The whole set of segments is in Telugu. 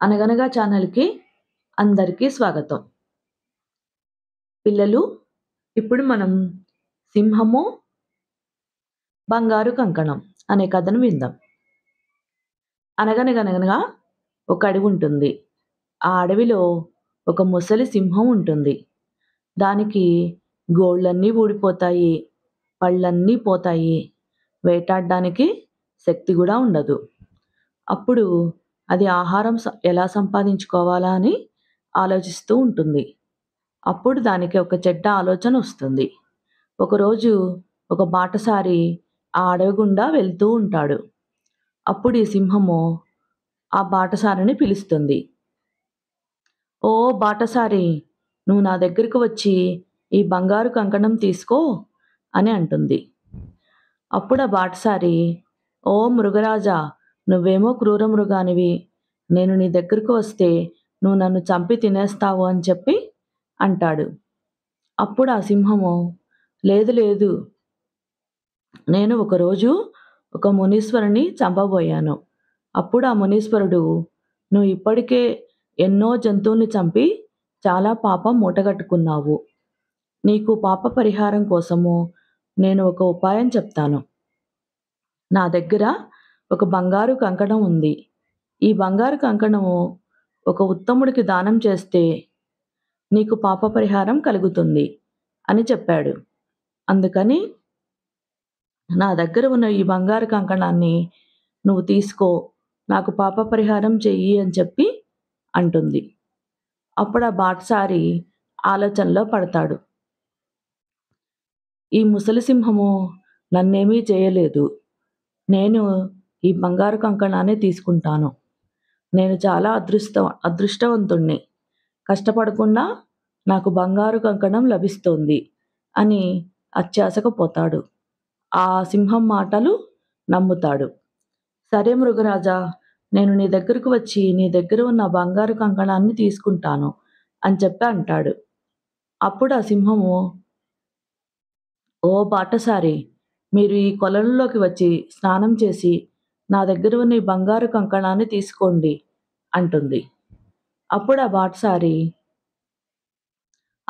అనగనగా ఛానల్‌కి అందరికీ స్వాగతం. పిల్లలు, ఇప్పుడు మనం 'సింహము బంగారు కంకణం' అనే కథను విందాం. అనగనగనగనగా ఒక అడవి ఉంటుంది. ఆ అడవిలో ఒక ముసలి సింహం ఉంటుంది. దానికి గోళ్ళన్నీ ఊడిపోతాయి, పళ్ళన్నీ పోతాయి, వేటాడడానికి శక్తి గూడా ఉండదు. అప్పుడు అది ఆహారం ఎలా సంపాదించుకోవాలా అని ఆలోచిస్తూ ఉంటుంది. అప్పుడు దానికి ఒక చెడ్డ ఆలోచన వస్తుంది. ఒకరోజు ఒక బాటసారి ఆ అడవి గుండా వెళ్తూ ఉంటాడు. అప్పుడు ఈ సింహము ఆ బాటసారిని పిలుస్తుంది. "ఓ బాటసారి, నువ్వు నా దగ్గరకు వచ్చి ఈ బంగారు కంకణం తీసుకో" అని అంటుంది. అప్పుడు ఆ బాటసారి, "ఓ మృగరాజా, నువ్వేమో క్రూర మృగానివి. నేను నీ దగ్గరకు వస్తే నువ్వు నన్ను చంపి తినేస్తావు" అని చెప్పి అంటాడు. అప్పుడు ఆ సింహము, "లేదు లేదు, నేను ఒకరోజు ఒక మునీశ్వరుని చంపబోయాను. అప్పుడు ఆ మునీశ్వరుడు, నువ్వు ఇప్పటికే ఎన్నో జంతువుల్ని చంపి చాలా పాపం మూటగట్టుకున్నావు. నీకు పాప పరిహారం కోసము నేను ఒక ఉపాయం చెప్తాను. నా దగ్గర ఒక బంగారు కంకణం ఉంది. ఈ బంగారు కంకణము ఒక ఉత్తముడికి దానం చేస్తే నీకు పాప పరిహారం కలుగుతుంది" అని చెప్పాడు. అందుకని నా దగ్గర ఉన్న ఈ బంగారు కంకణాన్ని నువ్వు తీసుకో, నాకు పాప పరిహారం చెయ్యి అని చెప్పి అంటుంది. అప్పుడు ఆ బాటసారి ఆలోచనలో పడతాడు. ఈ ముసలి సింహము నన్నేమీ చేయలేదు. నేను ఈ బంగారు కంకణాన్ని తీసుకుంటాను. నేను చాలా అదృష్టవంతుణ్ణి. కష్టపడకుండా నాకు బంగారు కంకణం లభిస్తోంది అని అత్యాశకు పోతాడు. ఆ సింహం మాటలు నమ్ముతాడు. "సరే మృగరాజా, నేను నీ దగ్గరకు వచ్చి నీ దగ్గర ఉన్న బంగారు కంకణాన్ని తీసుకుంటాను" అని చెప్పి అంటాడు. అప్పుడు ఆ సింహము, "ఓ బాటసారి, మీరు ఈ కొలనులోకి వచ్చి స్నానం చేసి నా దగ్గర ఉన్న ఈ బంగారు కంకణాన్ని తీసుకోండి" అంటుంది. అప్పుడు ఆ బాటసారి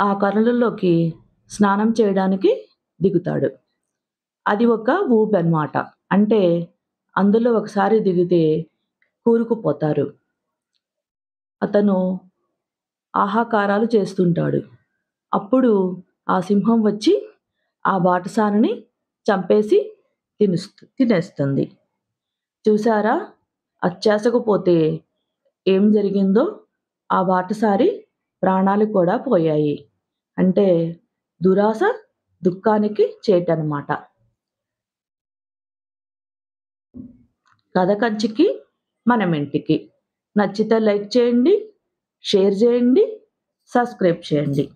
ఆ కొలనులోకి స్నానం చేయడానికి దిగుతాడు. అది ఒక ఊబన్నమాట. అంటే అందులో ఒకసారి దిగితే కూరుకుపోతారు. అతను ఆహాకారాలు చేస్తుంటాడు. అప్పుడు ఆ సింహం వచ్చి ఆ బాటసారిని చంపేసి తినేస్తుంది. చూసారా? అత్యాశకు పోతే ఏం జరిగిందో? ఆ బాటసారి ప్రాణాలు కూడా పోయాయి. అంటే దురాశ దుఃఖానికి చేటనమాట. కథ కంచికి మనమింటికి. నచ్చితే లైక్ చేయండి, షేర్ చేయండి, సబ్స్క్రైబ్ చేయండి.